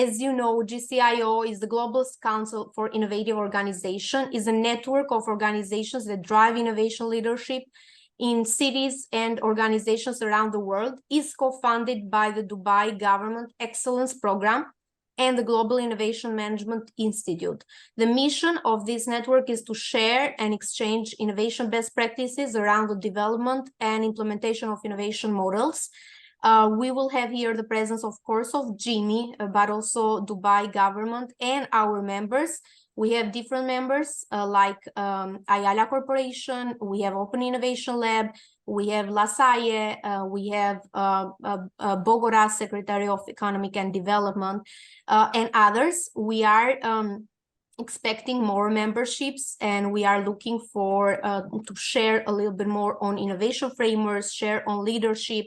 As you know, GCIO is the Global Council for Innovative Organization, is a network of organizations that drive innovation leadership in cities and organizations around the world, is co-funded by the Dubai Government Excellence Program and the Global Innovation Management Institute. The mission of this network is to share and exchange innovation best practices around the development and implementation of innovation models. We will have here the presence, of course, of Jimmy, but also Dubai government and our members. We have different members like Ayala Corporation, we have Open Innovation Lab, we have La Salle, we have Bogota, Secretary of Economic and Development, and others. We are expecting more memberships, and we are looking for to share a little bit more on innovation frameworks, share on leadership,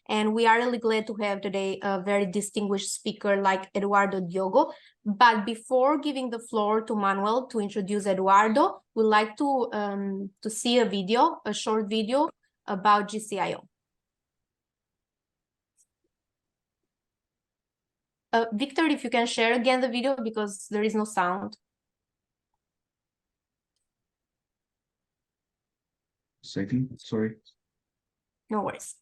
and we are really glad to have today a very distinguished speaker like Eduardo Diogo. But before giving the floor to Manuel to introduce Eduardo, we'd like to see a video, a short video about GCIO. Victor, if you can share again the video because there is no sound. Second, sorry. No worries.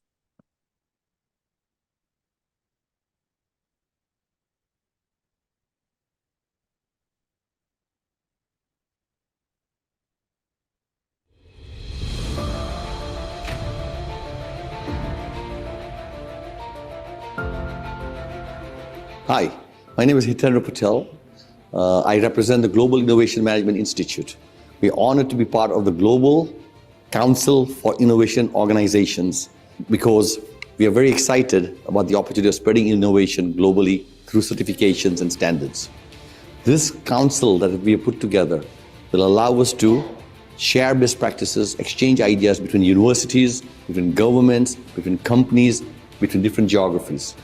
Hi, my name is Hitendra Patel. I represent the Global Innovation Management Institute. We are honored to be part of the Global Council for Innovation Organizations because we are very excited about the opportunity of spreading innovation globally through certifications and standards. This council that we have put together will allow us to share best practices, exchange ideas between universities, between governments, between companies, between different geographies.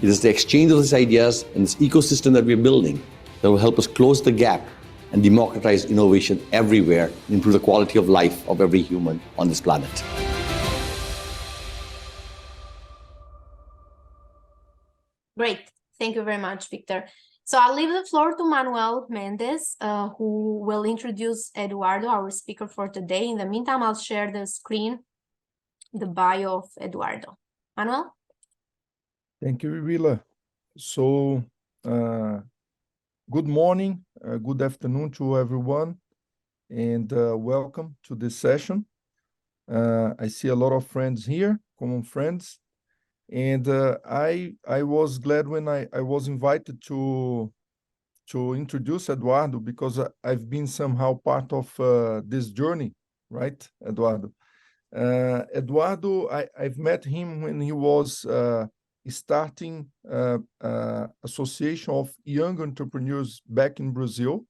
It is the exchange of these ideas and this ecosystem that we are building that will help us close the gap and democratize innovation everywhere and improve the quality of life of every human on this planet. Great. Thank you very much, Victor. So I'll leave the floor to Manuel Mendes, who will introduce Eduardo, our speaker for today. In the meantime, I'll share the screen, the bio of Eduardo. Manuel? Thank you, Rila. So, good morning, good afternoon to everyone, and welcome to this session. I see a lot of friends here, common friends, and I was glad when I was invited to introduce Eduardo because I've been somehow part of this journey, right, Eduardo? Eduardo, I've met him when he was starting Association of Young Entrepreneurs back in Brazil,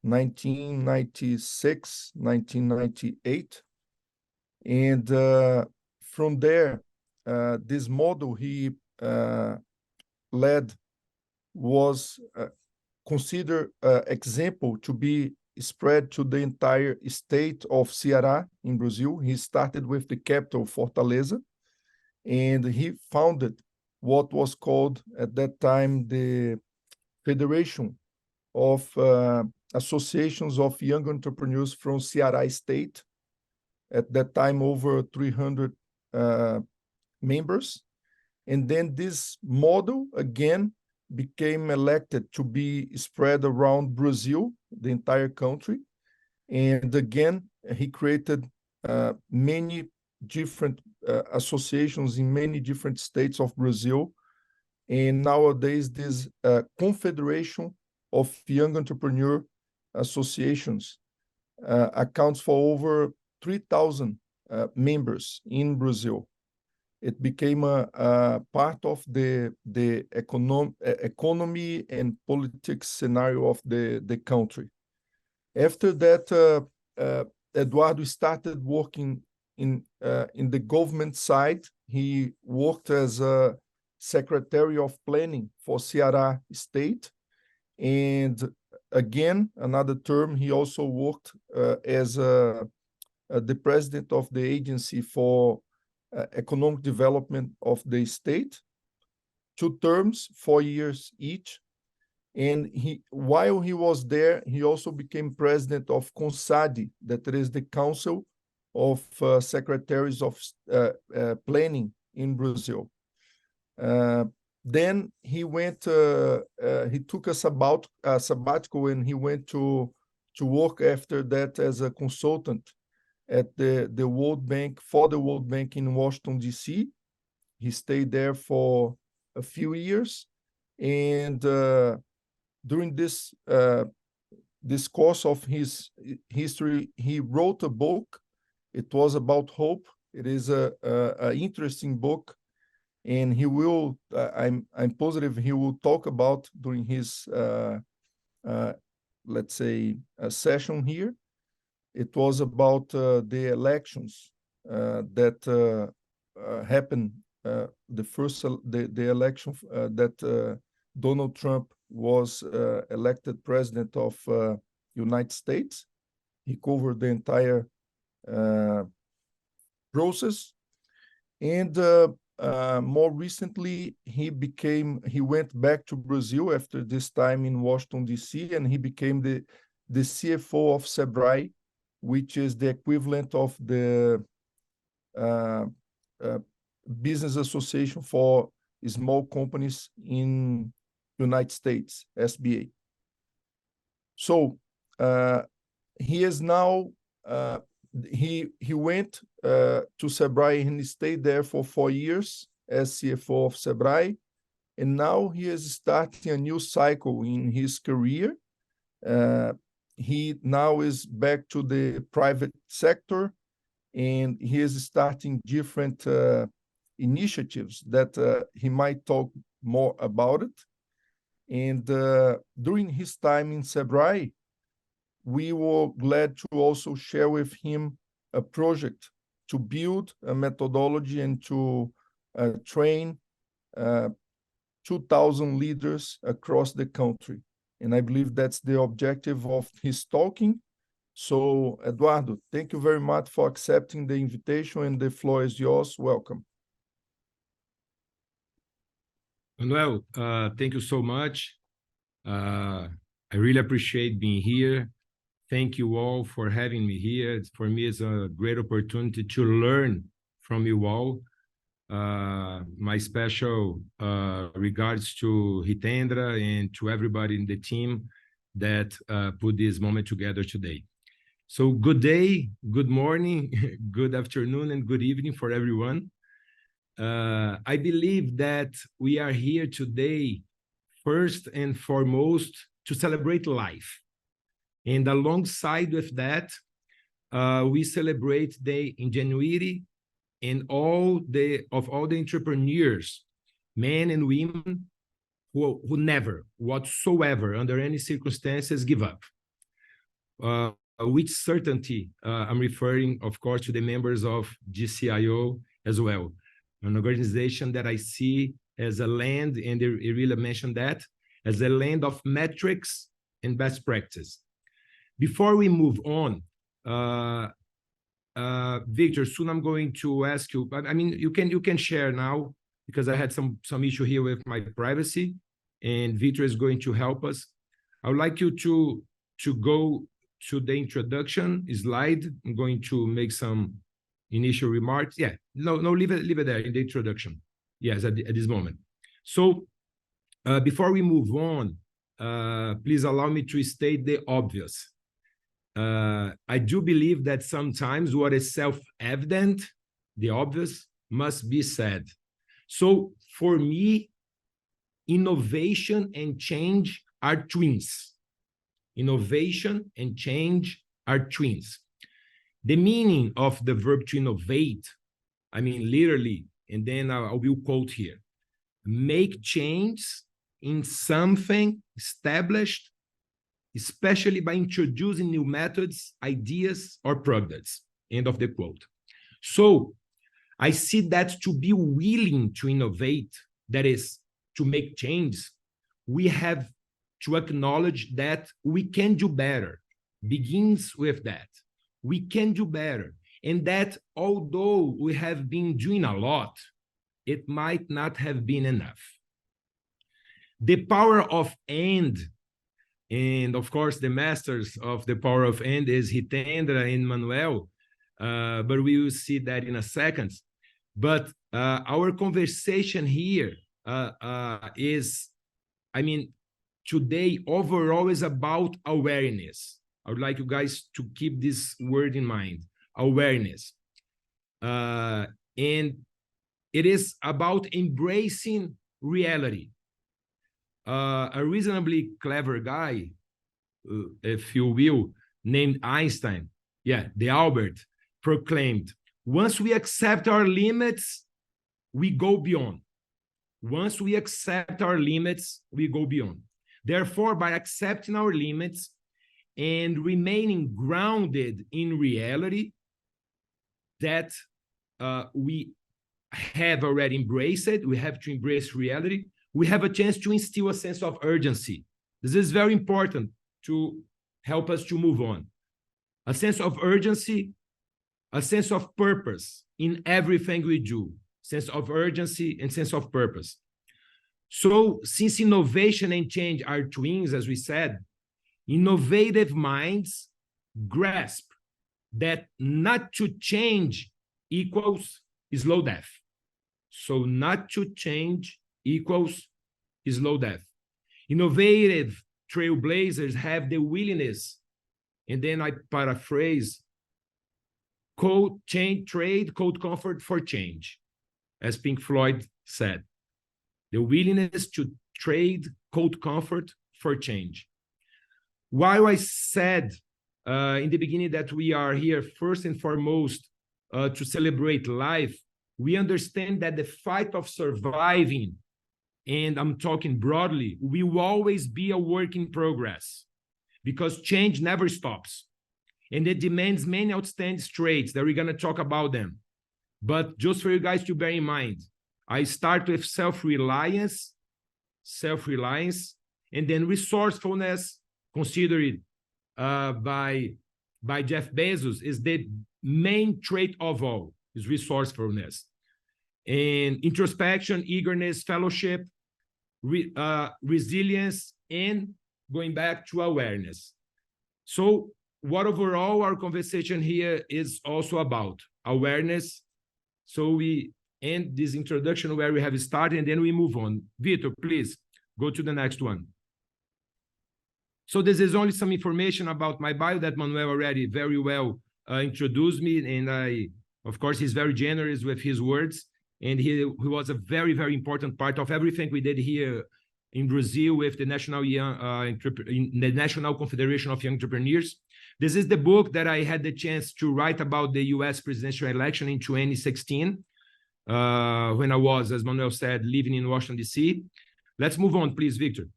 1996, 1998. And from there, this model he led was considered example to be spread to the entire state of Ceará in Brazil. He started with the capital, Fortaleza, and he founded what was called at that time the Federation of Associations of Young Entrepreneurs from Ceará State. At that time, over 300 members. And then this model, again, became elected to be spread around Brazil, the entire country. And again, he created many different associations in many different states of Brazil. And nowadays, this Confederation of Young Entrepreneur Associations accounts for over 3,000 members in Brazil. It became a part of the economy and politics scenario of the country. After that, Eduardo started working in the government side. He worked as a Secretary of Planning for Ceará State. And again, another term, he also worked as the president of the Agency for Economic Development of the state, 2 terms, 4 years each. And while he was there, he also became president of CONSADI, that is the Council of Secretaries of Planning in Brazil. Then he went, he took a sabbatical, and he went to work after that as a consultant at the World Bank, for the World Bank in Washington, D.C. He stayed there for a few years, and during this course of his history, he wrote a book. It was about hope. It is a interesting book, and he will. I'm positive he will talk about during his let's say a session here. It was about the elections that happened. The election that Donald Trump was elected president of United States. He covered the entire process, and more recently he went back to Brazil after this time in Washington, D.C., and he became the CFO of SEBRAE, which is the equivalent of the Business Association for Small Companies in United States, SBA. So he is now, he went to SEBRAE, and he stayed there for 4 years as CFO of SEBRAE, and now he is starting a new cycle in his career. He now is back to the private sector, and he is starting different initiatives that he might talk more about it. And during his time in SEBRAE, we were glad to also share with him a project to build a methodology and to train 2,000 leaders across the country. And I believe that's the objective of his talking. So, Eduardo, thank you very much for accepting the invitation, and the floor is yours. Welcome. Manuel, thank you so much. I really appreciate being here. Thank you all for having me here. For me, it's a great opportunity to learn from you all. My special regards to Hitendra and to everybody in the team that put this moment together today. So good day, good morning, good afternoon, and good evening for everyone. I believe that we are here today, first and foremost, to celebrate life. And alongside with that, we celebrate the ingenuity and all the entrepreneurs, men and women, who never, whatsoever, under any circumstances, give up. With certainty, I'm referring, of course, to the members of GCIO as well, an organization that I see as a land, and they really mentioned that, as a land of metrics and best practice. Before we move on, Victor, soon I'm going to ask you, but I mean, you can share now, because I had some issue here with my privacy, and Victor is going to help us. I would like you to go to the introduction slide. I'm going to make some initial remarks. Yeah, no, leave it there in the introduction. Yes, at this moment. So before we move on, please allow me to state the obvious. I do believe that sometimes what is self-evident, the obvious, must be said. So for me, innovation and change are twins. Innovation and change are twins. The meaning of the verb to innovate, I mean, literally, and then I will quote here, make change in something established, especially by introducing new methods, ideas, or products, end of the quote. So I see that to be willing to innovate, that is, to make change, we have to acknowledge that we can do better. Begins with that. We can do better. And that although we have been doing a lot, it might not have been enough. The power of and of course, the masters of the power of is Hitendra and Manuel, but we will see that in a second. But our conversation here is, I mean, today overall is about awareness. I would like you guys to keep this word in mind, awareness. And it is about embracing reality. A reasonably clever guy, if you will, named Einstein, the Albert, proclaimed, once we accept our limits, we go beyond. Once we accept our limits, we go beyond. Therefore, by accepting our limits and remaining grounded in reality that we have already embraced it, we have to embrace reality, we have a chance to instill a sense of urgency. This is very important to help us to move on. A sense of urgency, a sense of purpose in everything we do, sense of urgency and sense of purpose. So since innovation and change are twins, as we said, innovative minds grasp that not to change equals slow death. So not to change equals slow death. Innovative trailblazers have the willingness, and then I paraphrase, trade cold comfort for change, as Pink Floyd said. The willingness to trade cold comfort for change. While I said in the beginning that we are here first and foremost to celebrate life, we understand that the fight of surviving, and I'm talking broadly, will always be a work in progress because change never stops. And it demands many outstanding traits that we're going to talk about them. But just for you guys to bear in mind, I start with self-reliance, and then resourcefulness, considered by Jeff Bezos, is the main trait of all, is resourcefulness. And introspection, eagerness, fellowship, resilience, and going back to awareness. So what overall our conversation here is also about, awareness. So we end this introduction where we have started, and then we move on. Vitor, please go to the next one. So this is only some information about my bio that Manuel already very well introduced me, and of course, he's very generous with his words, and he was a very, very important part of everything we did here in Brazil with the National Confederation of Young Entrepreneurs. This is the book that I had the chance to write about the US presidential election in 2016, when I was, as Manuel said, living in Washington, D.C. Let's move on, please, Victor.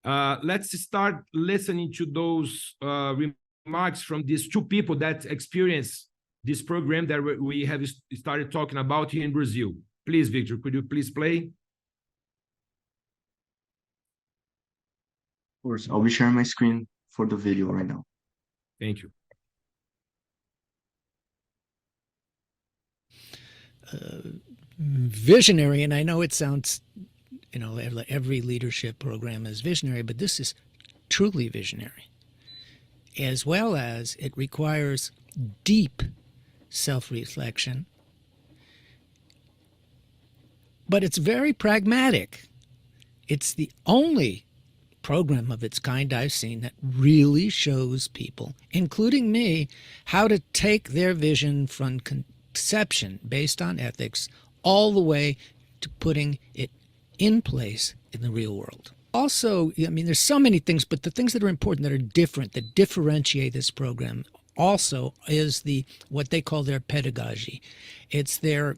Let's start listening to those remarks from these two people that experience this program that we have started talking about here in Brazil. Please, Victor, could you please play? Of course, I'll be sharing my screen for the video right now. Thank you. Visionary, and I know it sounds, you know, every leadership program is visionary, but this is truly visionary, as well as it requires deep self-reflection, but it's very pragmatic. It's the only program of its kind I've seen that really shows people, including me, how to take their vision from conception based on ethics all the way to putting it in place in the real world. Also, I mean, there's so many things, but the things that are important, that are different, that differentiate this program also is what they call their pedagogy. It's their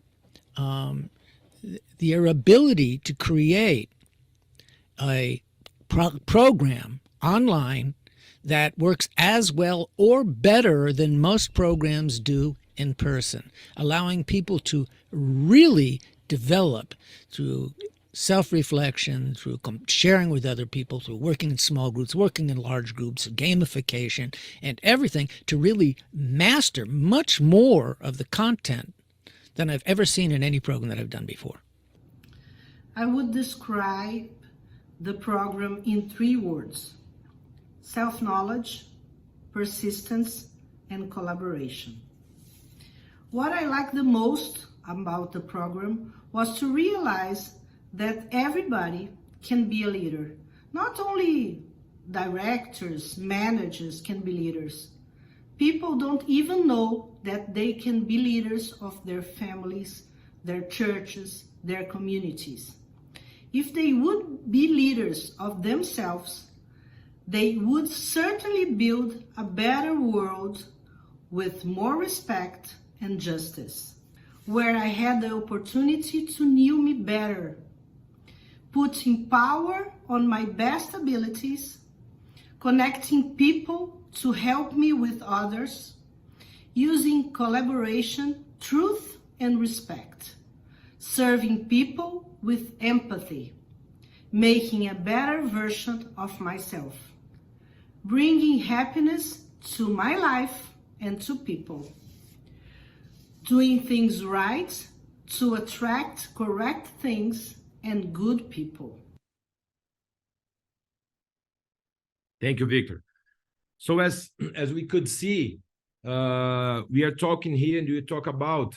ability to create a program online that works as well or better than most programs do in person, allowing people to really develop through self-reflection, through sharing with other people, through working in small groups, working in large groups, gamification, and everything, to really master much more of the content than I've ever seen in any program that I've done before. I would describe the program in 3 words: self-knowledge, persistence, and collaboration. What I liked the most about the program was to realize that everybody can be a leader. Not only directors, managers can be leaders. People don't even know that they can be leaders of their families, their churches, their communities. If they would be leaders of themselves, they would certainly build a better world with more respect and justice, where I had the opportunity to know me better, putting power on my best abilities, connecting people to help me with others, using collaboration, truth, and respect, serving people with empathy, making a better version of myself, bringing happiness to my life and to people, doing things right to attract correct things and good people. Thank you, Victor. So as we could see, we are talking here and we talk about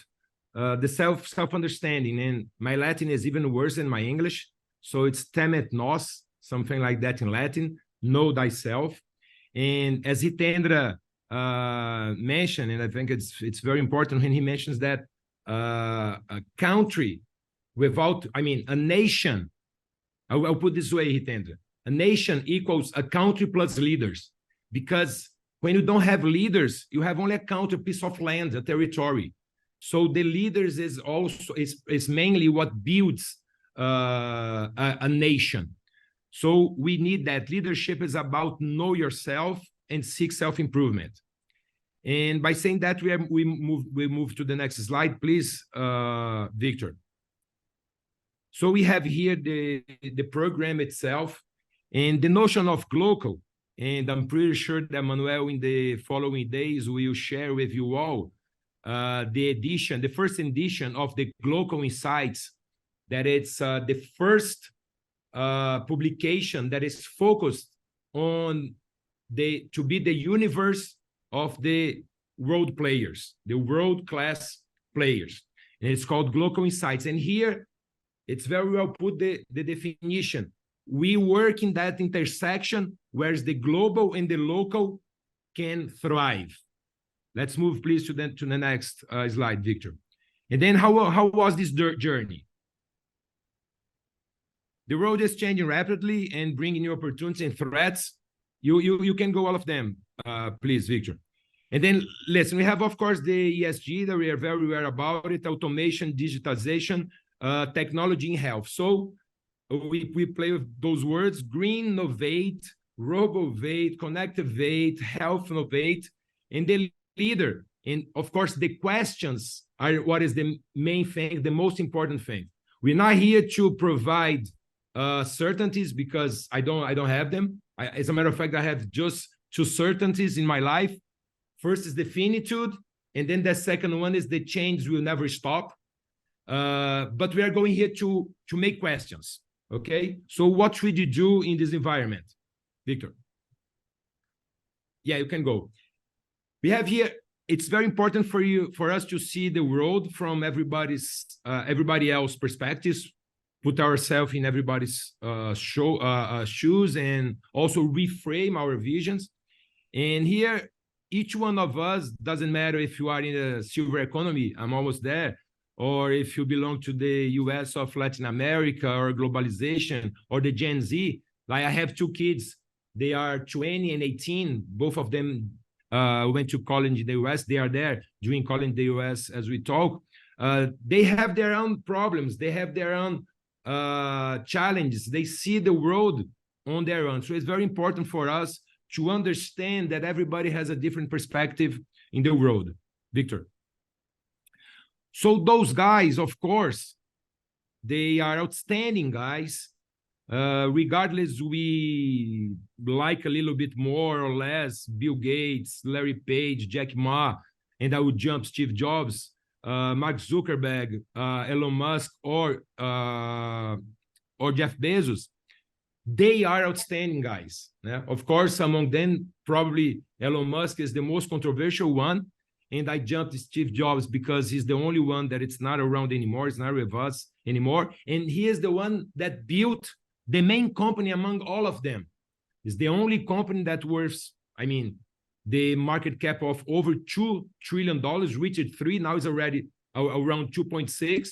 the self-understanding, and my Latin is even worse than my English. So it's temet nos, something like that in Latin, know thyself. And as Hitendra mentioned, and I think it's very important when he mentions that a country without, I mean, a nation, I'll put this way, Hitendra, a nation equals a country plus leaders, because when you don't have leaders, you have only a country, a piece of land, a territory. So the leaders is also is mainly what builds a nation. So we need that. Leadership is about know yourself and seek self-improvement. And by saying that, we move to the next slide, please, Victor. So we have here the program itself and the notion of global. And I'm pretty sure that Manuel in the following days will share with you all the first edition of the Global Insights, that it's the first publication that is focused on to be the universe of the world players, the world-class players. And it's called Global Insights. And here, it's very well put the definition. We work in that intersection where the global and the local can thrive. Let's move, please, to the next slide, Victor. And then how was this journey? The world is changing rapidly and bringing new opportunities and threats. You can go all of them, please, Victor. And then, listen, we have, of course, the ESG that we are very aware about it, automation, digitization, technology in health. So we play with those words: green innovate, robo-vate, connectivate, health innovate, and the leader. And of course, the questions are what is the main thing, the most important thing. We're not here to provide certainties, because I don't have them. As a matter of fact, I have just 2 certainties in my life. First is the finitude, and then the second one is the change will never stop. But we are going here to make questions. Okay, so what should you do in this environment, Victor? Yeah, you can go. We have here, it's very important for us to see the world from everybody else's perspectives, put ourselves in everybody's shoes, and also reframe our visions. And here, each one of us, doesn't matter if you are in a silver economy, I'm almost there, or if you belong to the US of Latin America or globalization or the Gen Z. Like, I have 2 kids. They are 20 and 18. Both of them went to college in the US. They are there doing college in the US as we talk. They have their own problems. They have their own challenges. They see the world on their own. So it's very important for us to understand that everybody has a different perspective in the world. Victor. So those guys, of course, they are outstanding guys. Regardless, we like a little bit more or less Bill Gates, Larry Page, Jack Ma, and I would jump Steve Jobs, Mark Zuckerberg, Elon Musk, or Jeff Bezos. they are outstanding guys. Yeah? Of course, among them, probably Elon Musk is the most controversial one. And I jumped Steve Jobs because he's the only one that it's not around anymore. It's not with us anymore. And he is the one that built the main company among all of them. It's the only company that worth, I mean, the market cap of over $2 trillion, reached 3, now it's already around 2.6.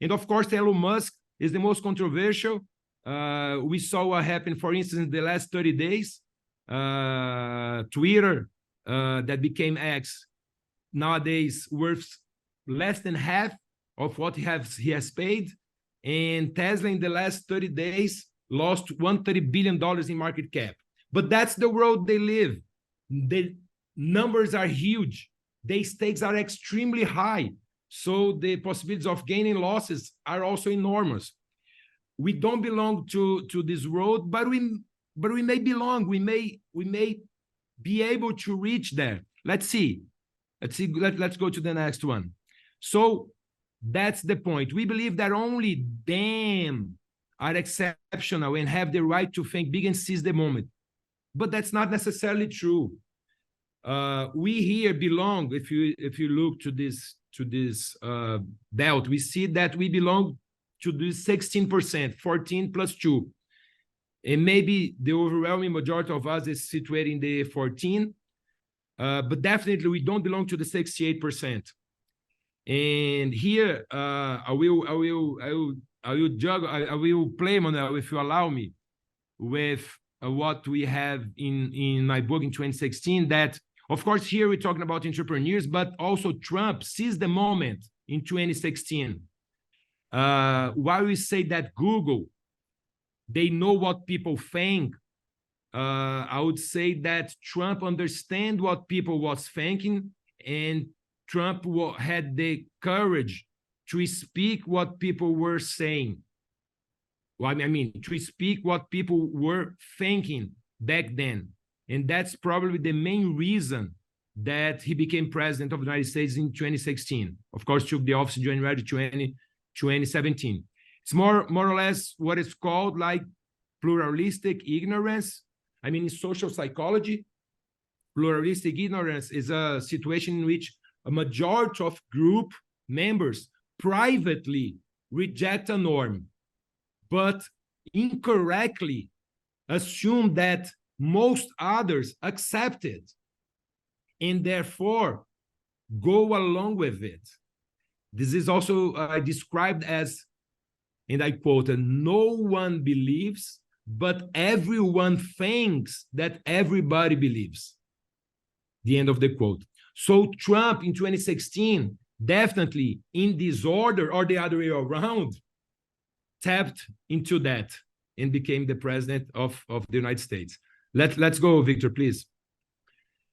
And of course, Elon Musk is the most controversial. We saw what happened, for instance, in the last 30 days. Twitter, that became X, nowadays worth less than half of what he has paid. And Tesla in the last 30 days lost $130 billion in market cap. But that's the world they live. The numbers are huge. The stakes are extremely high. So the possibilities of gaining losses are also enormous. We don't belong to this world, but we may belong. We may be able to reach there. Let's see. Let's go to the next one. So that's the point. We believe that only them are exceptional and have the right to think big and seize the moment. But that's not necessarily true. We here belong. If you look to this belt, we see that we belong to this 16%, 14 plus 2. And maybe the overwhelming majority of us is situated in the 14, but definitely we don't belong to the 68%. And here I will play, Manuel, if you allow me, with what we have in my book in 2016, that of course here we're talking about entrepreneurs, but also Trump seized the moment in 2016. While we say that Google, they know what people think, I would say that Trump understand what people was thinking, and Trump had the courage to speak what people were saying. Well, I mean, to speak what people were thinking back then. And that's probably the main reason that he became president of the United States in 2016. Of course, took the office in January 2017. It's more or less what is called like pluralistic ignorance. I mean, in social psychology, pluralistic ignorance is a situation in which a majority of group members privately reject a norm, but incorrectly assume that most others accept it and therefore go along with it. This is also described as, and I quote, no one believes, but everyone thinks that everybody believes. The end of the quote. So Trump in 2016, definitely in disorder or the other way around, tapped into that and became the president of the United States. Let's go, Victor, please.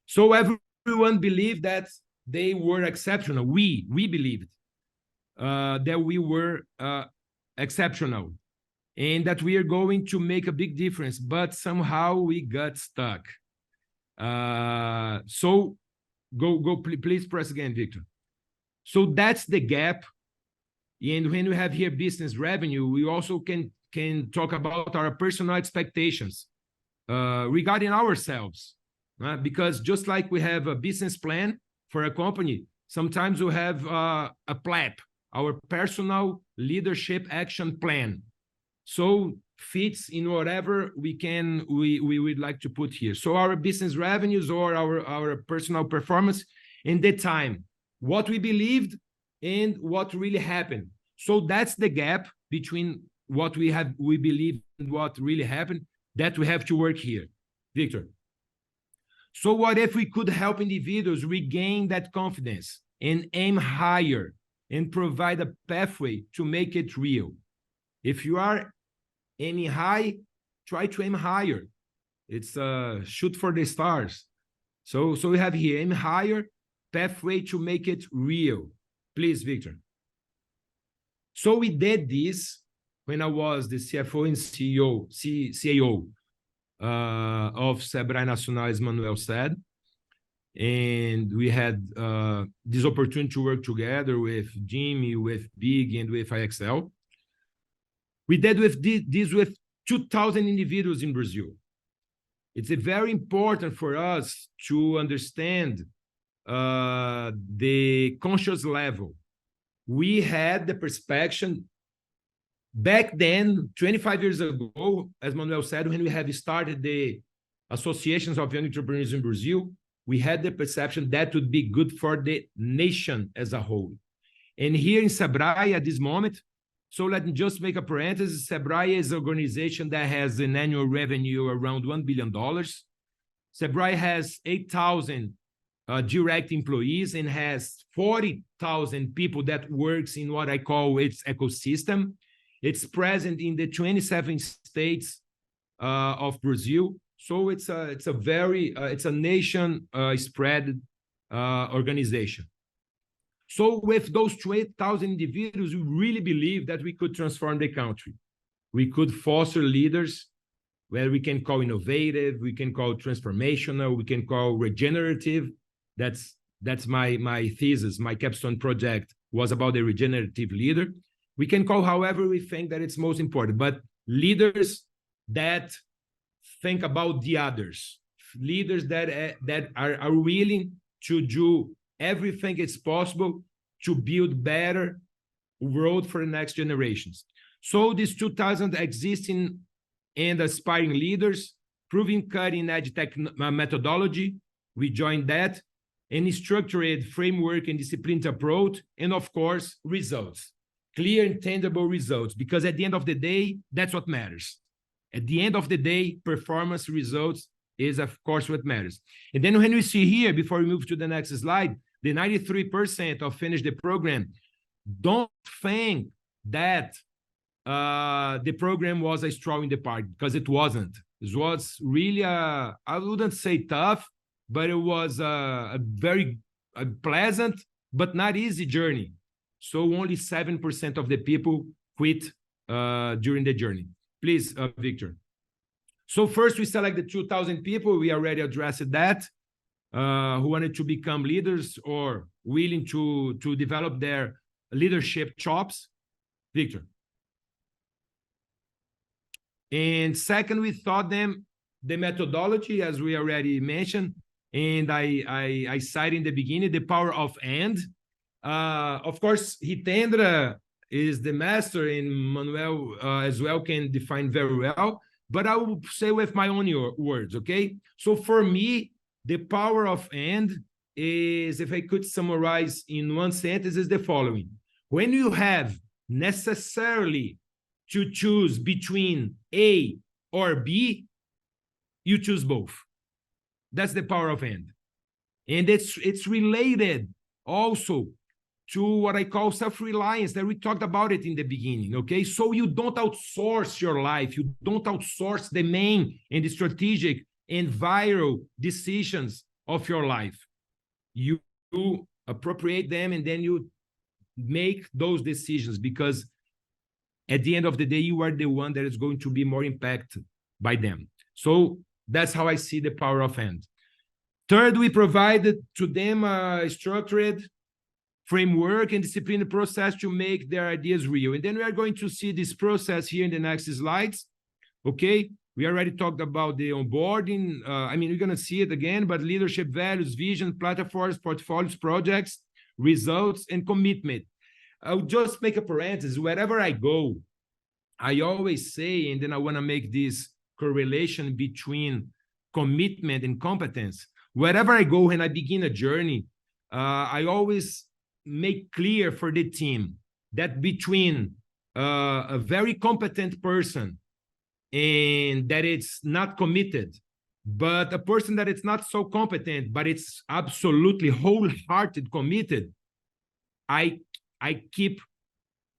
So everyone believed that they were exceptional. We believed that we were exceptional and that we are going to make a big difference, but somehow we got stuck. So please press again, Victor. So that's the gap. And when we have here business revenue, we also can talk about our personal expectations regarding ourselves. Because just like we have a business plan for a company, sometimes we have a PLAP, our personal leadership action plan. So fits in whatever we would like to put here. So our business revenues or our personal performance in the time, what we believed and what really happened. So that's the gap between what we believe and what really happened that we have to work here. Victor. So what if we could help individuals regain that confidence and aim higher and provide a pathway to make it real? If you are aiming high, try to aim higher. It's shoot for the stars. So we have here, aim higher, pathway to make it real. Please, Victor. So we did this when I was the CFO and CAO of Sebrae Nacional, as Manuel said. And we had this opportunity to work together with Jimmy, with Big, and with IXL. We did this with 2,000 individuals in Brazil. It's very important for us to understand the conscious level. We had the perception back then, 25 years ago, as Manuel said, when we have started the associations of young entrepreneurs in Brazil, we had the perception that would be good for the nation as a whole. And here in Sebrae at this moment, so let me just make a parenthesis, Sebrae is an organization that has an annual revenue around $1 billion. Sebrae has 8,000 direct employees and has 40,000 people that works in what I call its ecosystem. It's present in the 27 states of Brazil. So it's a nation spread organization. So with those 20,000 individuals, we really believe that we could transform the country. We could foster leaders where we can call innovative, we can call transformational, we can call regenerative. That's my thesis. My capstone project was about the regenerative leader. We can call however we think that it's most important, but leaders that think about the others, leaders that are willing to do everything it's possible to build better world for the next generations. So these 2,000 existing and aspiring leaders, proving cutting-edge tech methodology, we joined that, and structured framework and disciplined approach, and of course, results. Clear and tangible results, because at the end of the day, that's what matters. At the end of the day, performance results is, of course, what matters. And then when we see here, before we move to the next slide, the 93% of finished the program, don't think that the program was a straw in the park, because it wasn't. It was really, I wouldn't say tough, but it was a very pleasant, but not easy journey. So only 7% of the people quit during the journey. Please, Victor. So first we select the 2,000 people. We already addressed that, who wanted to become leaders or willing to develop their leadership chops. Victor. And second, we taught them the methodology, as we already mentioned, and I cited in the beginning the power of and. Of course, Hitendra is the master, and Manuel as well can define very well, but I will say with my own words, okay? So for me, the power of and is, if I could summarize in one sentence, is the following. When you have necessarily to choose between A or B, you choose both. That's the power of and. And it's related also to what I call self-reliance, that we talked about it in the beginning, okay? So you don't outsource your life. You don't outsource the main and the strategic and viral decisions of your life. You appropriate them, and then you make those decisions, because at the end of the day, you are the one that is going to be more impacted by them. So that's how I see the power of and. Third, we provided to them a structured framework and disciplined process to make their ideas real. And then we are going to see this process here in the next slides, okay? We already talked about the onboarding. We're going to see it again, but leadership values, vision, platforms, portfolios, projects, results, and commitment. I'll just make a parenthesis. Wherever I go, I always say, and then I want to make this correlation between commitment and competence. Wherever I go, when I begin a journey, I always make clear for the team that between a very competent person and that it's not committed, but a person that it's not so competent, but it's absolutely wholehearted committed, I keep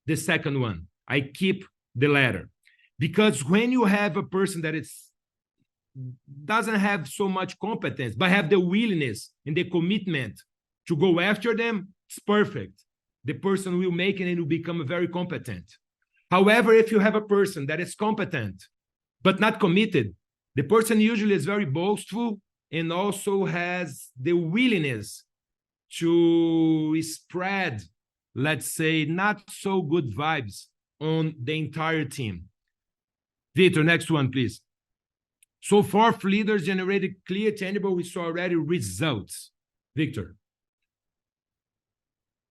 the second one. I keep the latter. Because when you have a person that doesn't have so much competence, but have the willingness and the commitment to go after them, it's perfect. The person will make it and will become very competent. However, if you have a person that is competent, but not committed, the person usually is very boastful and also has the willingness to spread, let's say, not so good vibes on the entire team. Victor, next one, please. So fourth, leaders generated clear, tangible, we saw already results. Victor.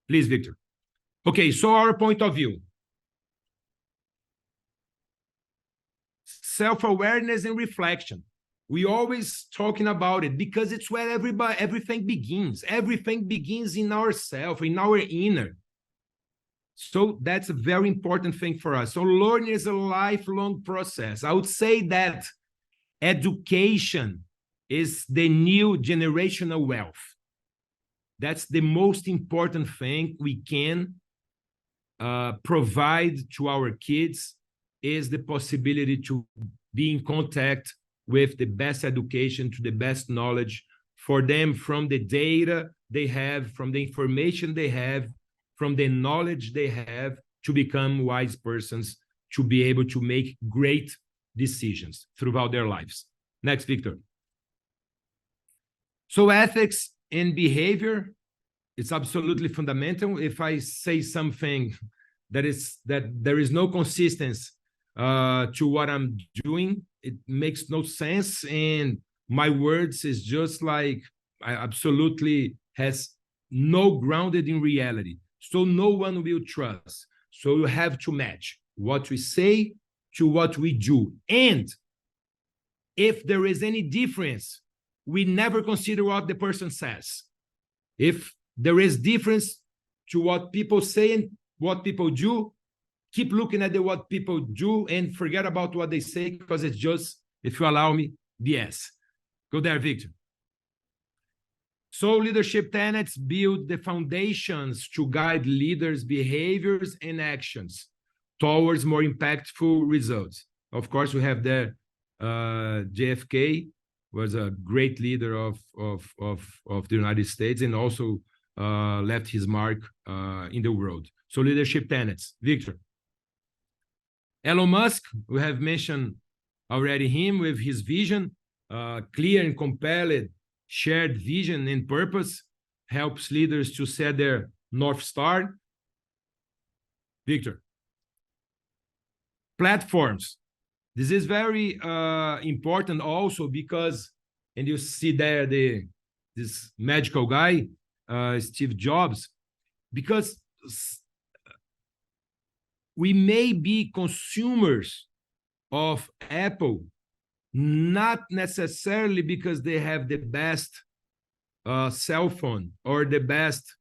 Please, Victor. Okay, so our point of view. Self-awareness and reflection. We always talking about it because it's where everything begins. Everything begins in ourselves, in our inner. So that's a very important thing for us. So learning is a lifelong process. I would say that education is the new generational wealth. That's the most important thing we can provide to our kids, is the possibility to be in contact with the best education, to the best knowledge for them, from the data they have, from the information they have, from the knowledge they have, to become wise persons, to be able to make great decisions throughout their lives. Next, Victor. So ethics and behavior, it's absolutely fundamental. If I say something that there is no consistency to what I'm doing, it makes no sense, and my words is just like I absolutely has no grounded in reality. So no one will trust. So you have to match what we say to what we do. And if there is any difference, we never consider what the person says. If there is difference to what people say and what people do, keep looking at what people do and forget about what they say, because it's just, if you allow me, BS. Go there, Victor. So leadership tenets build the foundations to guide leaders' behaviors and actions towards more impactful results. Of course, we have there JFK was a great leader of the United States, and also left his mark in the world. So leadership tenets. Victor. Elon Musk, we have mentioned already him with his vision, clear and compelled shared vision and purpose, helps leaders to set their North Star. Victor. Platforms. This is very important also because, and you see there this magical guy, Steve Jobs, because we may be consumers of Apple, not necessarily because they have the best cell phone or the best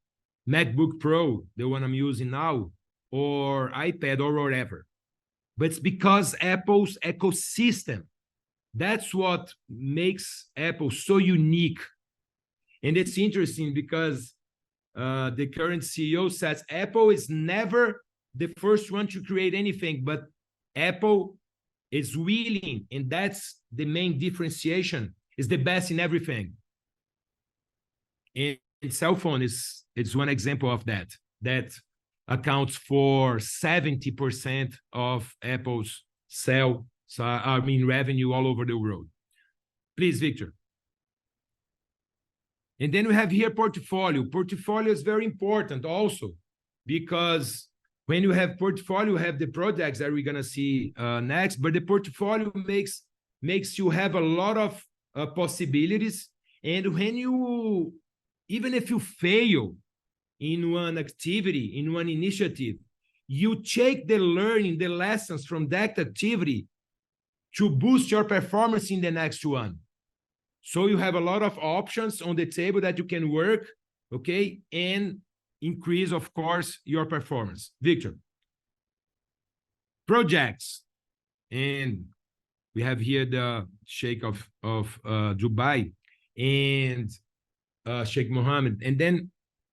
MacBook Pro, the one I'm using now, or iPad or whatever, but it's because Apple's ecosystem. That's what makes Apple so unique. And it's interesting because the current CEO says Apple is never the first one to create anything, but Apple is willing, and that's the main differentiation, is the best in everything. And cell phone is one example of that accounts for 70% of Apple's revenue all over the world. Please, Victor. And then we have here portfolio. Portfolio is very important also, because when you have portfolio, you have the projects that we're going to see next, but the portfolio makes you have a lot of possibilities. And when you, even if you fail in one activity, in one initiative, you take the learning, the lessons from that activity to boost your performance in the next one. So you have a lot of options on the table that you can work, okay, and increase, of course, your performance. Victor. Projects. And we have here the Sheikh of Dubai and Sheikh Mohammed. And then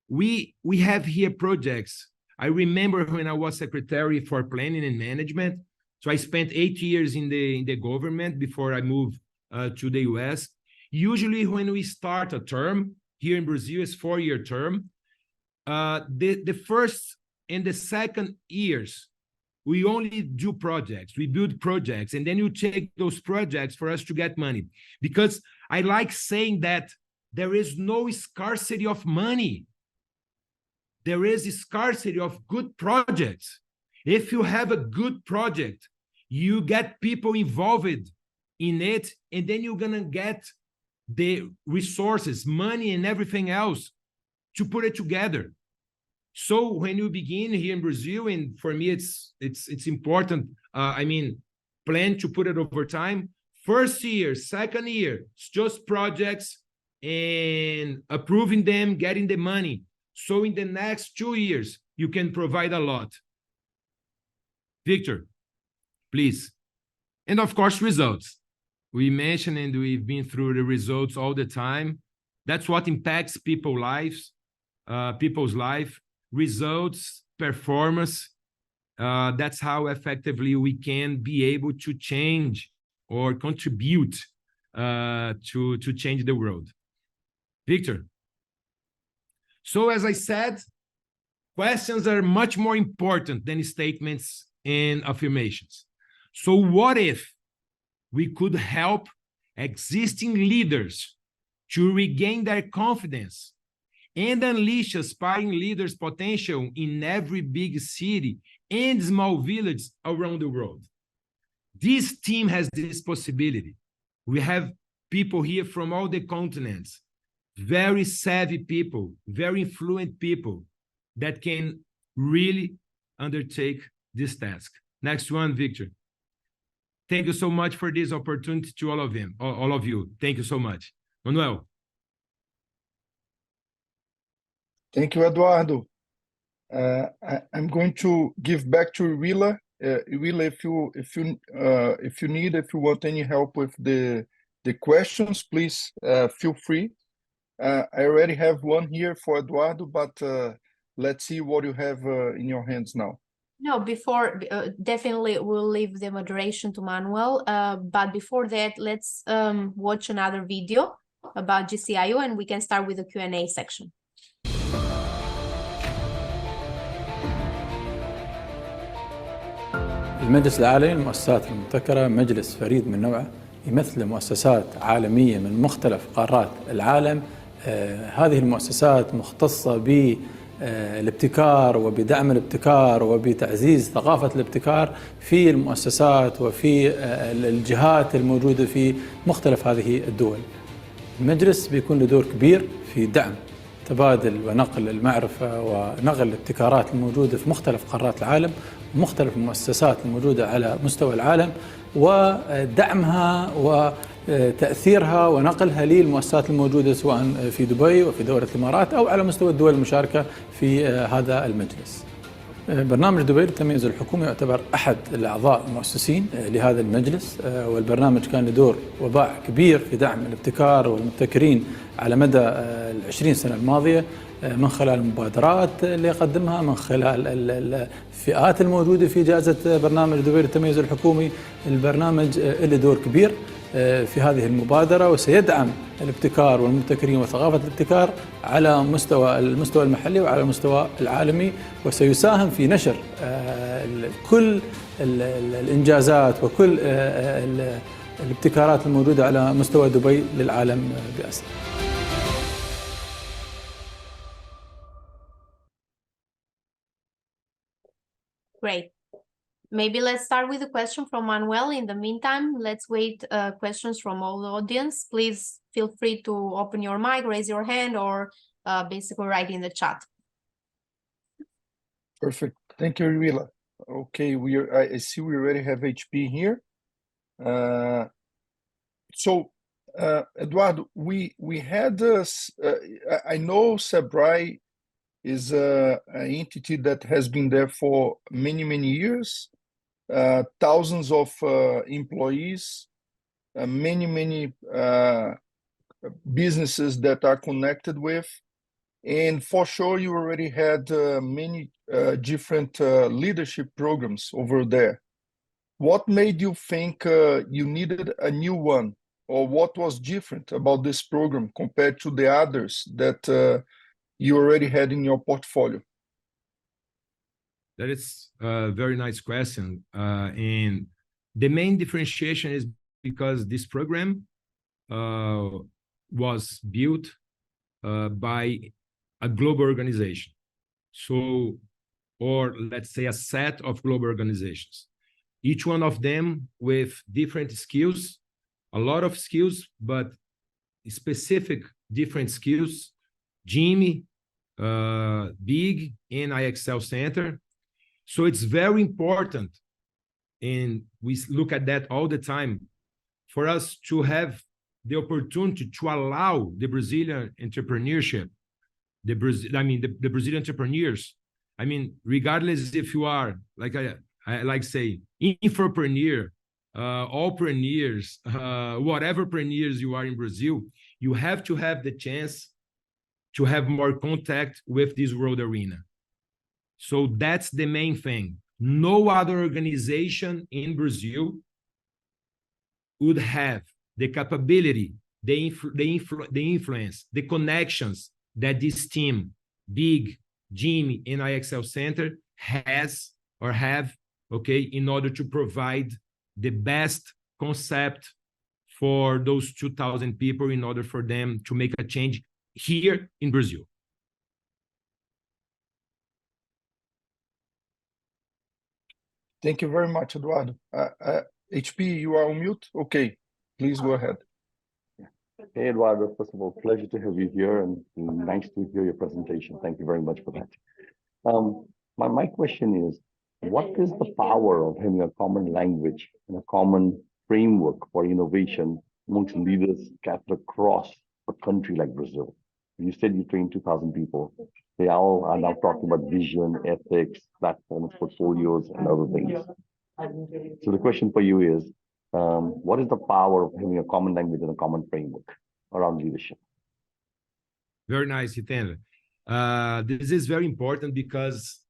we have here projects. I remember when I was secretary for planning and management. So I spent 8 years in the government before I moved to the US. Usually when we start a term, here in Brazil is 4-year term, the first and the second years, we only do projects, we build projects, and then you take those projects for us to get money. Because I like saying that there is no scarcity of money. There is a scarcity of good projects. If you have a good project, You get people involved in it, and then you're gonna get the resources, money, and everything else to put it together. So when you begin here in Brazil, and for me, it's important. I mean, plan to put it over time. First year, second year, it's just projects and approving them, getting the money. So in the next 2 years, you can provide a lot. Victor, please. And of course, results. We mentioned and we've been through the results all the time. That's what impacts people's lives, people's life, results, performance. That's how effectively we can be able to change or contribute to change the world. Victor. So as I said, questions are much more important than statements and affirmations. So what if we could help existing leaders to regain their confidence and unleash aspiring leaders' potential in every big city and small village around the world? This team has this possibility. We have people here from all the continents, very savvy people, very influent people that can really undertake this task. Next one, Victor. Thank you so much for this opportunity to all of you. Thank you so much. Manuel. Thank you, Eduardo. I'm going to give back to Willa. Willa, if you want any help with the questions, please feel free. I already have one here for Eduardo, but let's see what you have in your hands now. No, before, definitely we'll leave the moderation to Manuel. But before that, let's watch another video about GCIO, and we can start with the Q&A section. المجلس العالمي للمؤسسات المبتكرة مجلس فريد من نوعه يمثل مؤسسات عالمية من مختلف قارات العالم. هذه المؤسسات مختصة بالابتكار وبدعم الابتكار وبتعزيز ثقافة الابتكار في المؤسسات وفي الجهات الموجودة في مختلف هذه الدول. المجلس بيكون له دور كبير في دعم تبادل ونقل المعرفة ونقل الابتكارات الموجودة في مختلف قارات العالم ومختلف المؤسسات الموجودة على مستوى العالم، ودعمها وتأثيرها ونقلها للمؤسسات الموجودة سواء في دبي وفي دولة الإمارات أو على مستوى الدول المشاركة في هذا المجلس. برنامج دبي للتميز الحكومي يعتبر أحد الأعضاء المؤسسين لهذا المجلس، والبرنامج كان له دور وباع كبير في دعم الابتكار والمبتكرين على مدى 20 سنة الماضية من خلال المبادرات اللي يقدمها، من خلال الفئات الموجودة في جائزة برنامج دبي للتميز الحكومي. البرنامج له دور كبير في هذه المبادرة، وسيدعم الابتكار والمبتكرين وثقافة الابتكار على المستوى المحلي وعلى المستوى العالمي، وسيساهم في نشر كل الإنجازات وكل الابتكارات الموجودة على مستوى دبي للعالم بأسره. Great. Maybe let's start with a question from Manuel. In the meantime, let's wait questions from all the audience. Please feel free to open your mic, raise your hand, or basically write in the chat. Perfect. Thank you, Willa. Okay, I see we already have HP here. So, Eduardo, we had I know Sebrae is an entity that has been there for many years, thousands of employees, many businesses that are connected with, and for sure you already had many different leadership programs over there. What made you think you needed a new one, or what was different about this program compared to the others that you already had in your portfolio? That is a very nice question. And the main differentiation is because this program was built by a global organization. So, or let's say a set of global organizations. each one of them with different skills, a lot of skills, but specific different skills. Jimmy, big in IXL Center. So it's very important, and we look at that all the time, for us to have the opportunity to allow the Brazilian entrepreneurship, the Brazilian entrepreneurs, regardless if you are, like I like say, infopreneur, allpreneurs, whatever preneurs you are in Brazil, you have to have the chance to have more contact with this world arena. So that's the main thing. No other organization in Brazil would have the capability, the influence, the connections that this team, Big, Jimmy, and IXL Center has or have, okay, in order to provide the best concept for those 2,000 people in order for them to make a change here in Brazil. Thank you very much, Eduardo. HP, you are on mute? Okay, please go ahead. Hey, Eduardo, first of all, pleasure to have you here and nice to hear your presentation. Thank you very much for that. My question is, what is the power of having a common language and a common framework for innovation amongst leaders scattered across a country like Brazil? You said you trained 2,000 people. They all are now talking about vision, ethics, platforms, portfolios, and other things. So the question for you is, what is the power of having a common language and a common framework around leadership? Very nice, Hitendra. This is very important because,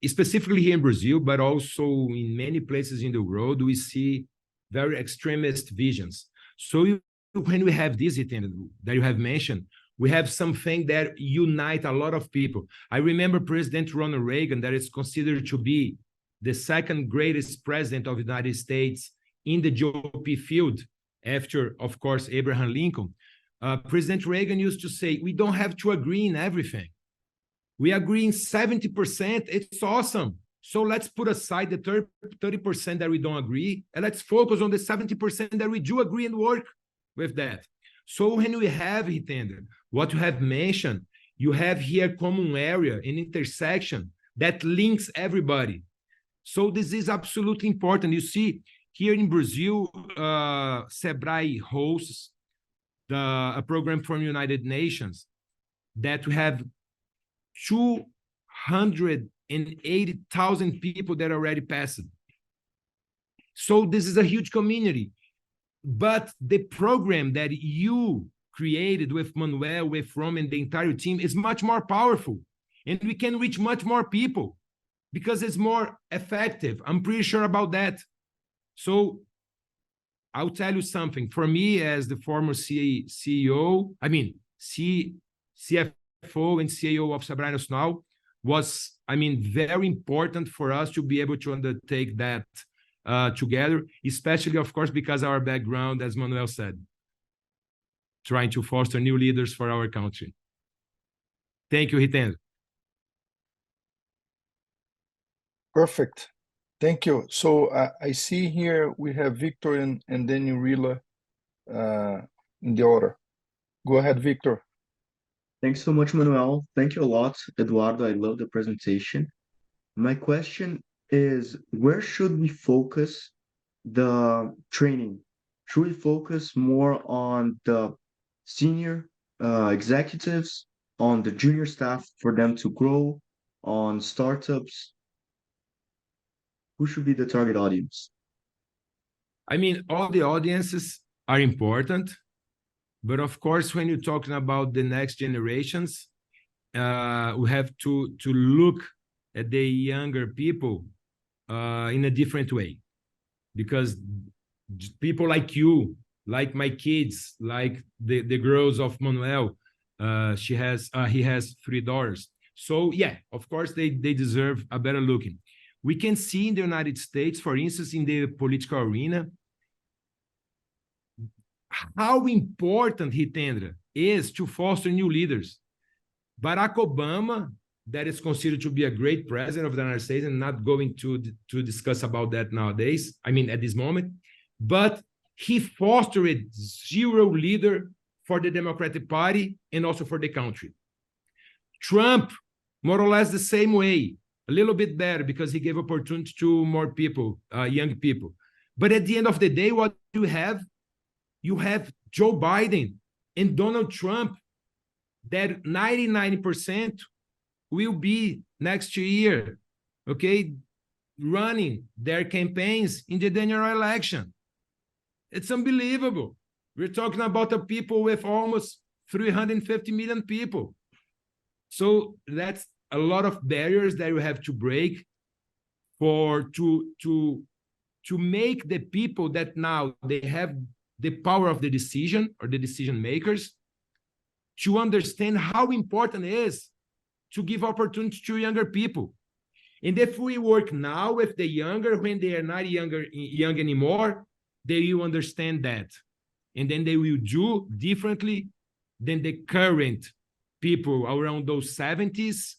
specifically here in Brazil, but also in many places in the world, we see very extremist visions. So when we have this, Hitendra, that you have mentioned, we have something that unite a lot of people. I remember President Ronald Reagan, that is considered to be the second greatest president of the United States in the GOP field, after, of course, Abraham Lincoln. President Reagan used to say, we don't have to agree in everything. We agree in 70%, it's awesome. So let's put aside the 30% that we don't agree, and let's focus on the 70% that we do agree and work with that. So when we have, Hitendra, what you have mentioned, you have here a common area, an intersection that links everybody. So this is absolutely important. You see, here in Brazil, Sebrae hosts a program from the United Nations that we have 280,000 people that already passed. So this is a huge community. But the program that you created with Manuel, with Rom, and the entire team is much more powerful. And we can reach much more people because it's more effective. I'm pretty sure about that. So I'll tell you something. For me, as the former CFO and CIO of Sebrae Nacional, was, very important for us to be able to undertake that together, especially, of course, because our background, as Manuel said, trying to foster new leaders for our country. Thank you, Hitendra. Perfect. Thank you. So I see here we have Victor and then Urila in the order. Go ahead, Victor. Thanks so much, Manuel. Thank you a lot, Eduardo. I love the presentation. My question is, where should we focus the training? Should we focus more on the senior executives, on the junior staff for them to grow, on startups? Who should be the target audience? All the audiences are important, but of course, when you're talking about the next generations, we have to look at the younger people in a different way, because people like you, like my kids, like the girls of Manuel, he has 3 daughters. So yeah, of course they deserve a better looking. We can see in the United States, for instance, in the political arena, how important, Hitendra, is to foster new leaders. Barack Obama that is considered to be a great president of the United States, and not going to discuss about that nowadays, I mean, at this moment. But he fostered zero leader for the Democratic Party and also for the country. Trump, more or less the same way, a little bit better because he gave opportunity to more people, young people. But at the end of the day, what you have Joe Biden and Donald Trump that 99% will be next year, okay, running their campaigns in the general election. It's unbelievable. We're talking about a people with almost 350 million people. So that's a lot of barriers that you have to break to make the people that now they have the power of the decision, or the decision makers, to understand how important it is to give opportunity to younger people. And if we work now with the younger, when they are not young anymore, they will understand that. And then they will do differently than the current people around those 70s,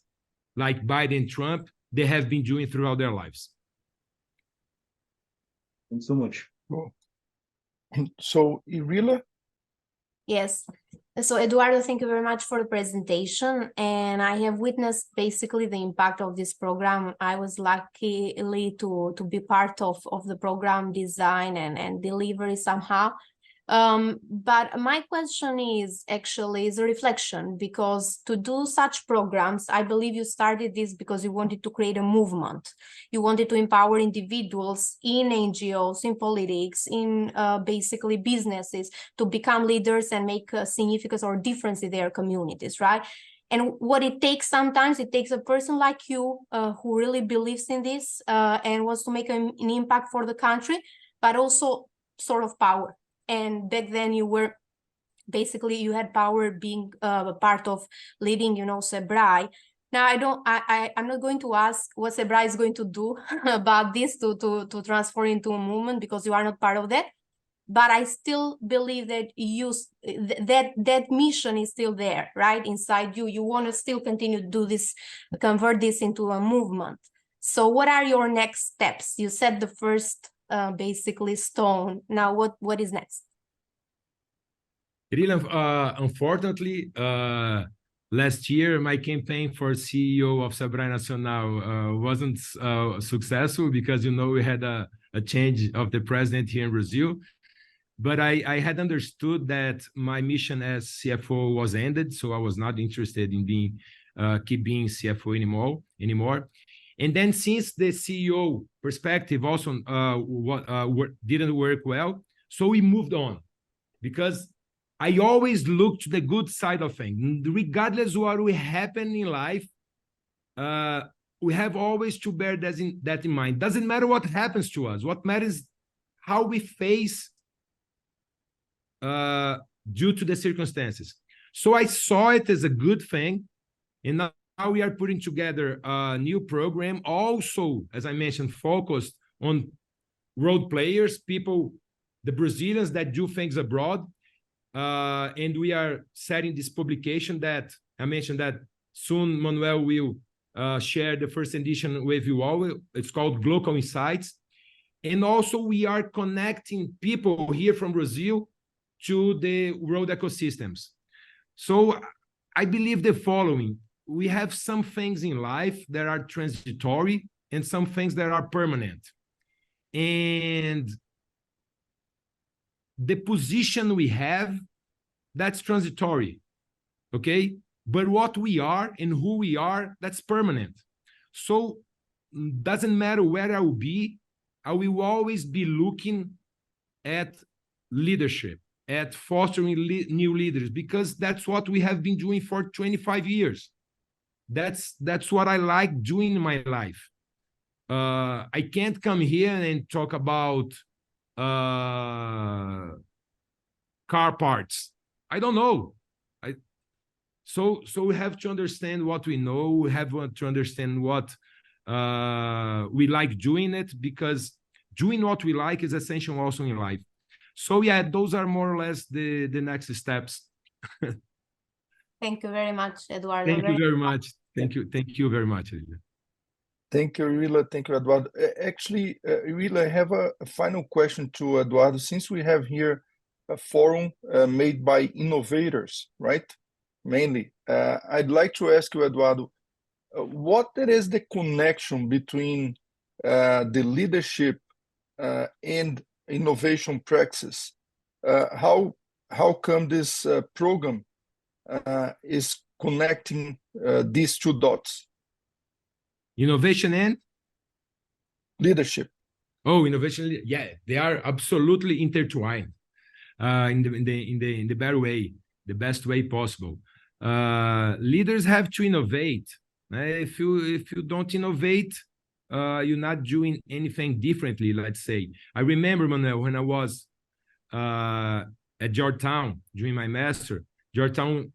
like Biden and Trump, they have been doing throughout their lives. Thanks so much. Cool. So, Irila? Yes. So Eduardo, thank you very much for the presentation. And I have witnessed basically the impact of this program. I was lucky to be part of the program design and delivery somehow. But my question is a reflection, because to do such programs, I believe you started this because you wanted to create a movement. You wanted to empower individuals in NGOs, in politics, in basically businesses to become leaders and make a significance or difference in their communities, right? And what it takes sometimes, it takes a person like you who really believes in this and wants to make an impact for the country, but also sort of power. And back then you had power being a part of leading, SEBRAE. Now I'm not going to ask what SEBRAE is going to do about this to transform into a movement, because you are not part of that. But I still believe that that mission is still there, right? Inside you. You want to still continue to do this, convert this into a movement. So what are your next steps? You said the first basically stone. Now what is next? Really, unfortunately, last year my campaign for CEO of SEBRAE Nacional wasn't successful, because we had a change of the president here in Brazil. But I had understood that my mission as CFO was ended, so I was not interested in keep being CFO anymore. And then, since the CEO perspective also didn't work well, so we moved on, because I always look to the good side of things. Regardless of what will happen in life, we have always to bear that in mind. Doesn't matter what happens to us. What matters is how we face due to the circumstances. So I saw it as a good thing, and now we are putting together a new program, also, as I mentioned, focused on road players, people, the Brazilians that do things abroad. And we are setting this publication that I mentioned that soon Manuel will share the first edition with you all. It's called Global Insights. And also we are connecting people here from Brazil to the road ecosystems. So I believe the following: we have some things in life that are transitory and some things that are permanent. And the position we have, that's transitory, okay? But what we are and who we are, that's permanent. So doesn't matter where I will be, I will always be looking at leadership, at fostering new leaders, because that's what we have been doing for 25 years. That's what I like doing in my life. I can't come here and talk about car parts. I don't know. So we have to understand what we know. We have to understand what we like doing it, because doing what we like is essential also in life. So yeah, those are more or less the next steps. Thank you very much, Eduardo. Thank you very much. Thank you very much, Olivia. Thank you, Rila. Thank you, Eduardo. Actually, Rila, I have a final question to Eduardo. Since we have here a forum made by innovators, right? Mainly, I'd like to ask you, Eduardo, what is the connection between the leadership and innovation praxis? How come this program is connecting these two dots? Innovation and leadership. Oh, innovation, yeah, they are absolutely intertwined in the better way, the best way possible. Leaders have to innovate. If you don't innovate, you're not doing anything differently. Let's say, I remember, Manuel, when I was at Georgetown doing my master. Georgetown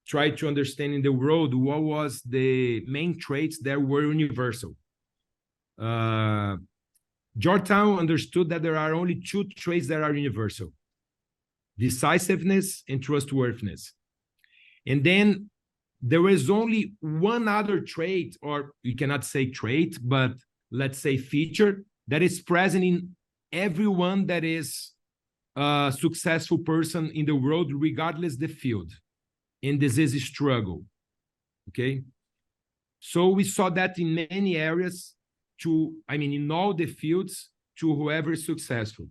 tried to understand in the world what was the main traits that were universal. Georgetown understood that there are only two traits that are universal: decisiveness and trustworthiness. And then there is only one other trait, or you cannot say trait, but let's say feature, that is present in everyone that is a successful person in the world, regardless the field. And this is a struggle, okay? So we saw that in many areas in all the fields to whoever is successful.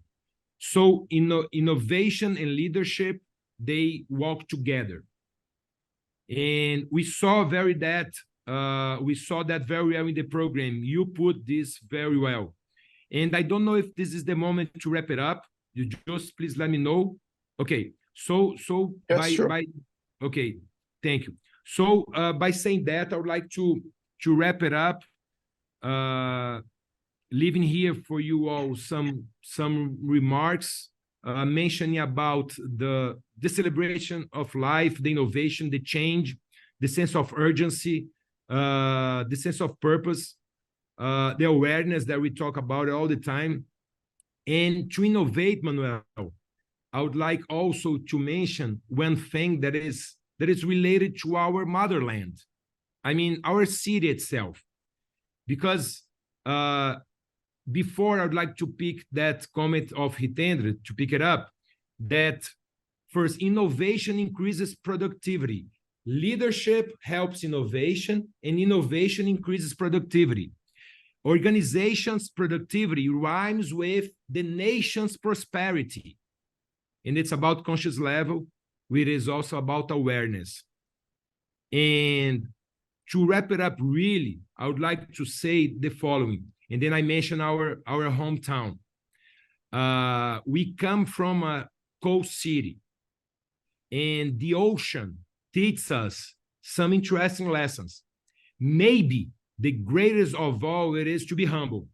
So innovation and leadership, they walk together. And we saw that very well in the program. You put this very well. And I don't know if this is the moment to wrap it up. You just please let me know. Okay, yes, sure. Okay, thank you. So by saying that, I would like to wrap it up, leaving here for you all some remarks, mentioning about the celebration of life, the innovation, the change, the sense of urgency, the sense of purpose, the awareness that we talk about all the time. And to innovate, Manuel, I would like also to mention one thing that is related to our motherland. I mean, our city itself. Because before, I would like to pick that comment of Hitendra, to pick it up, that first, innovation increases productivity. Leadership helps innovation, and innovation increases productivity. Organization's productivity rhymes with the nation's prosperity. And it's about conscious level, which is also about awareness. And to wrap it up, really, I would like to say the following, and then I mention our hometown. We come from a coast city, and the ocean teaches us some interesting lessons. Maybe the greatest of all, it is to be humble.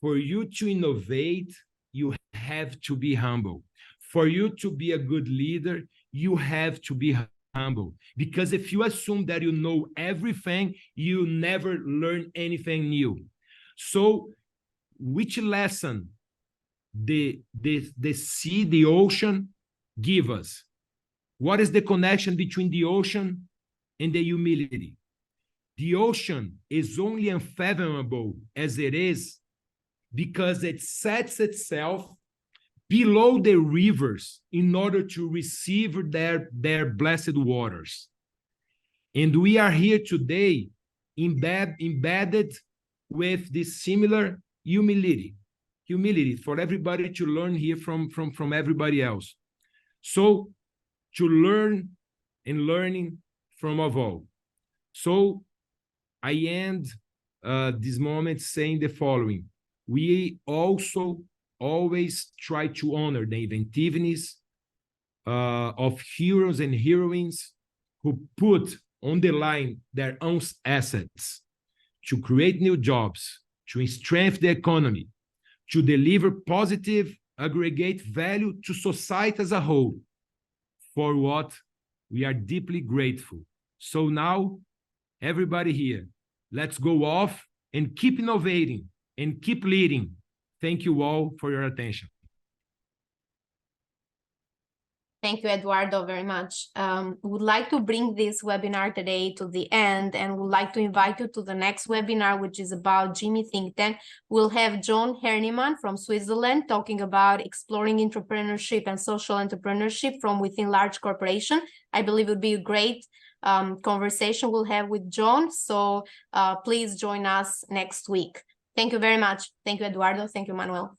For you to innovate, you have to be humble. For you to be a good leader, you have to be humble. Because if you assume that you know everything, you never learn anything new. So which lesson the sea, the ocean, give us? What is the connection between the ocean and the humility? The ocean is only unfathomable as it is because it sets itself below the rivers in order to receive their blessed waters. And we are here today embedded with this similar humility for everybody to learn here from everybody else. So to learn and learning from of all. So I end this moment saying the following. We also always try to honor the inventiveness of heroes and heroines who put on the line their own assets to create new jobs, to strengthen the economy, to deliver positive aggregate value to society as a whole, for what we are deeply grateful. So now, everybody here, let's go off and keep innovating and keep leading. Thank you all for your attention. Thank you, Eduardo, very much. Would like to bring this webinar today to the end, and would like to invite you to the next webinar, which is about Jimmy Think Tank. We'll have John Herniman from Switzerland talking about exploring entrepreneurship and social entrepreneurship from within large corporation. I believe it would be a great conversation we'll have with John. So please join us next week. Thank you very much. Thank you, Eduardo. Thank you, Manuel.